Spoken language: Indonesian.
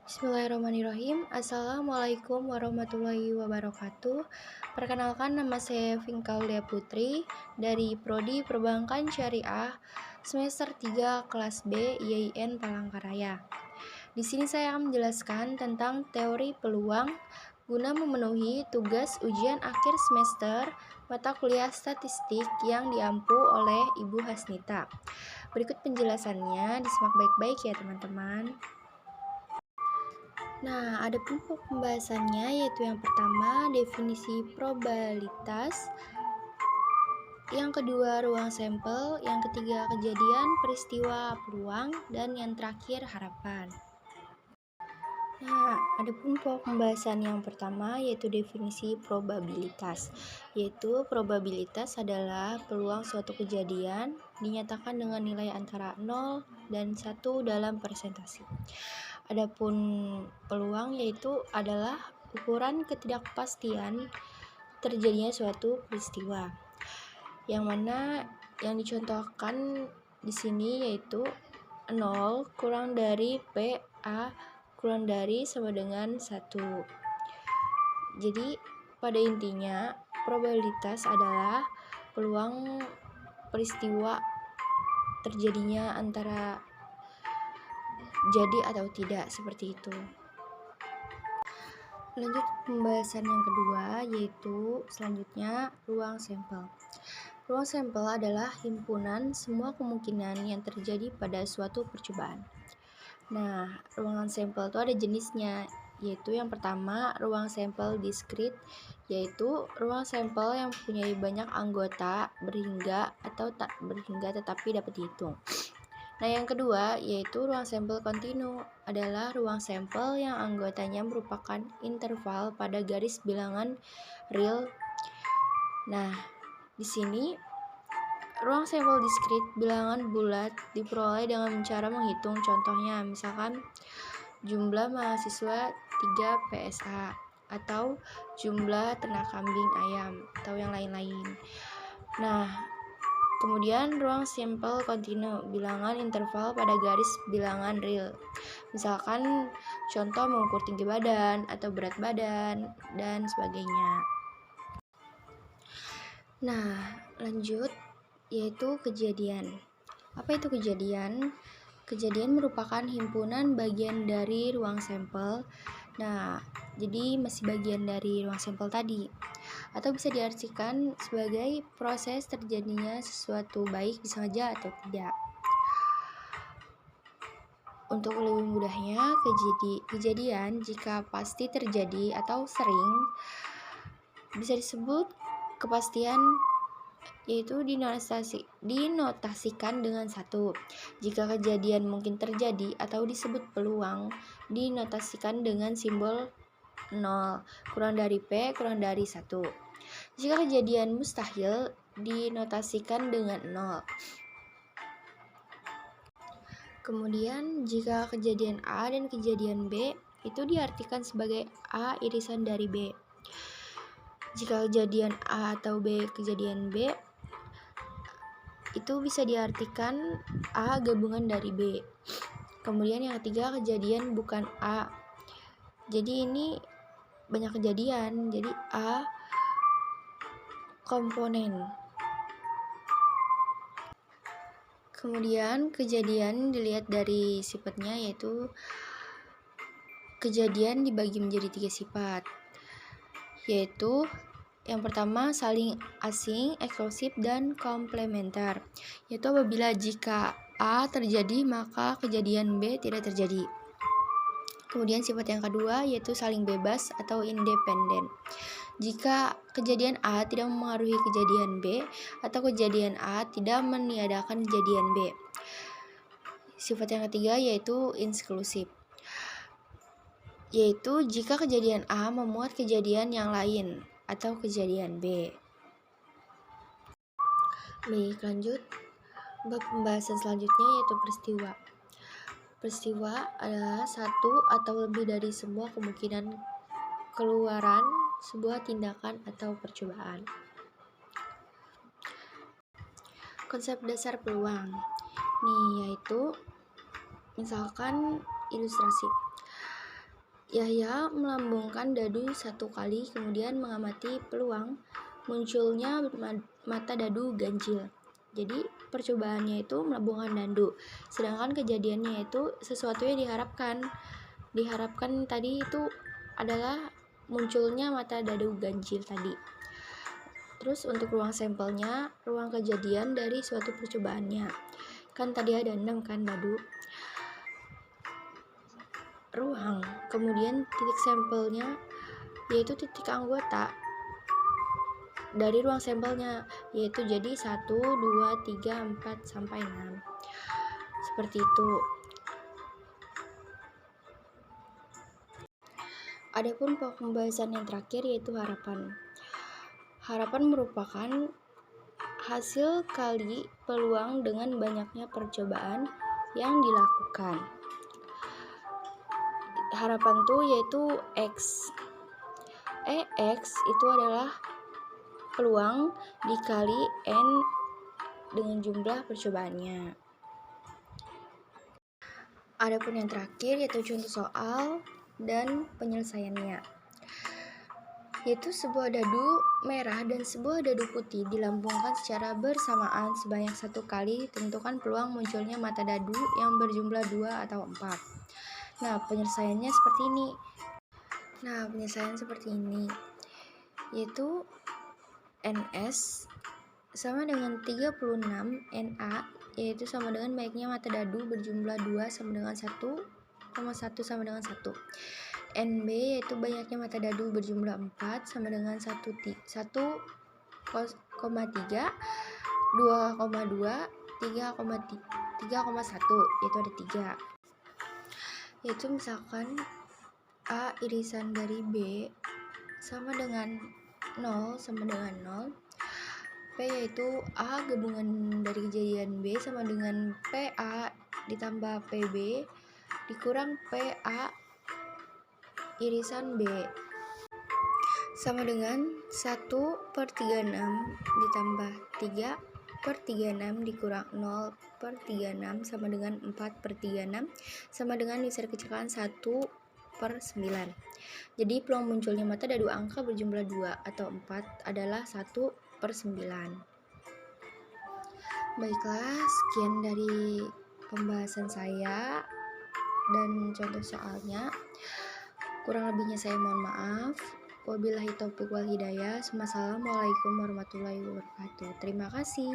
Bismillahirrahmanirrahim. Assalamualaikum warahmatullahi wabarakatuh. Perkenalkan, nama saya Finkalia Putri dari Prodi Perbankan Syariah semester 3 kelas B IAIN Palangkaraya. Di sini saya akan menjelaskan tentang teori peluang guna memenuhi tugas ujian akhir semester mata kuliah statistik yang diampu oleh Ibu Hasnita. Berikut penjelasannya, disimak baik-baik ya teman-teman. Nah, ada pokok pembahasannya, yaitu yang pertama definisi probabilitas, yang kedua ruang sampel, yang ketiga kejadian peristiwa peluang, dan yang terakhir harapan. Nah, ada pokok pembahasan yang pertama, yaitu definisi probabilitas. Yaitu probabilitas adalah peluang suatu kejadian dinyatakan dengan nilai antara 0 dan 1 dalam persentase. Adapun peluang yaitu adalah ukuran ketidakpastian terjadinya suatu peristiwa. Yang mana yang dicontohkan di sini yaitu 0 kurang dari PA kurang dari sama dengan 1. Jadi pada intinya probabilitas adalah peluang peristiwa terjadinya antara jadi atau tidak, seperti itu. Lanjut pembahasan yang kedua, yaitu selanjutnya ruang sampel. Ruang sampel adalah himpunan semua kemungkinan yang terjadi pada suatu percobaan. Nah, ruangan sampel itu ada jenisnya, yaitu yang pertama ruang sampel diskrit, yaitu ruang sampel yang mempunyai banyak anggota berhingga atau tak berhingga tetapi dapat dihitung. Nah, yang kedua yaitu ruang sampel kontinu, adalah ruang sampel yang anggotanya merupakan interval pada garis bilangan real. Nah, di sini ruang sampel diskrit bilangan bulat diperoleh dengan cara menghitung, contohnya misalkan jumlah mahasiswa 3 PSA atau jumlah ternak kambing, ayam, atau yang lain-lain. Nah, kemudian ruang sampel kontinu, bilangan interval pada garis bilangan real. Misalkan contoh mengukur tinggi badan atau berat badan dan sebagainya. Nah, lanjut yaitu kejadian. Apa itu kejadian? Kejadian merupakan himpunan bagian dari ruang sampel. Nah, jadi masih bagian dari ruang sampel tadi. Atau bisa diartikan sebagai proses terjadinya sesuatu baik disengaja atau tidak. Untuk lebih mudahnya, kejadian jika pasti terjadi atau sering bisa disebut kepastian, yaitu dinotasikan dengan 1. Jika kejadian mungkin terjadi atau disebut peluang, dinotasikan dengan simbol 0, kurang dari P, kurang dari 1. Jika kejadian mustahil, dinotasikan dengan 0. Kemudian jika kejadian A dan kejadian B itu diartikan sebagai A irisan dari B. Jika kejadian A atau B kejadian B itu bisa diartikan A gabungan dari B. Kemudian yang ketiga kejadian bukan A. Jadi ini banyak kejadian, jadi A komponen. Kemudian kejadian dilihat dari sifatnya, yaitu kejadian dibagi menjadi 3 sifat, yaitu yang pertama saling asing, eksklusif, dan komplementer. Yaitu apabila jika A terjadi maka kejadian B tidak terjadi. Kemudian sifat yang kedua yaitu saling bebas atau independen. Jika kejadian A tidak mempengaruhi kejadian B atau kejadian A tidak meniadakan kejadian B. Sifat yang ketiga yaitu inklusif, yaitu jika kejadian A memuat kejadian yang lain atau kejadian B. Baik, lanjut. Bab pembahasan selanjutnya yaitu peristiwa. Peristiwa adalah satu atau lebih dari semua kemungkinan keluaran sebuah tindakan atau percobaan. Konsep dasar peluang nih yaitu misalkan ilustrasi. Yahya melambungkan dadu 1 kali, kemudian mengamati peluang munculnya mata dadu ganjil. Jadi percobaannya itu melambungkan dadu, sedangkan kejadiannya itu sesuatu yang diharapkan tadi itu adalah munculnya mata dadu ganjil tadi. Terus untuk ruang sampelnya, ruang kejadian dari suatu percobaannya. Kan tadi ada 6 kan dadu. Ruang, kemudian titik sampelnya yaitu titik anggota dari ruang sampelnya, yaitu jadi 1, 2, 3, 4, sampai 6. Seperti itu. Adapun pembahasan yang terakhir yaitu harapan. Harapan merupakan hasil kali peluang dengan banyaknya percobaan yang dilakukan. Harapan itu yaitu X. X itu adalah peluang dikali N dengan jumlah percobaannya. Adapun yang terakhir yaitu contoh soal dan penyelesaiannya. Yaitu sebuah dadu merah dan sebuah dadu putih dilambungkan secara bersamaan sebanyak 1 kali. Tentukan peluang munculnya mata dadu yang berjumlah 2 atau 4. Nah, penyelesaiannya seperti ini. Yaitu NS sama dengan 36 NA, yaitu sama dengan banyaknya mata dadu berjumlah 2 sama dengan 1,1 sama dengan 1. NB yaitu banyaknya mata dadu berjumlah 4 sama dengan 1,3, 2,2, 3,1, yaitu ada 3. Yaitu misalkan A irisan dari B sama dengan 0 sama dengan 0. P yaitu A gabungan dari kejadian B sama dengan PA ditambah PB dikurang PA irisan B sama dengan 1/36 ditambah 3/36 dikurang 0/36 sama dengan 4/36 sama dengan bisa dikecilkan 1/9. Jadi peluang munculnya mata dadu angka berjumlah 2 atau 4 adalah 1/9. Baiklah, sekian dari pembahasan saya dan contoh soalnya. Kurang lebihnya saya mohon maaf. Wabillahi taufiq wal hidayah. Wassalamualaikum warahmatullahi wabarakatuh. Terima kasih.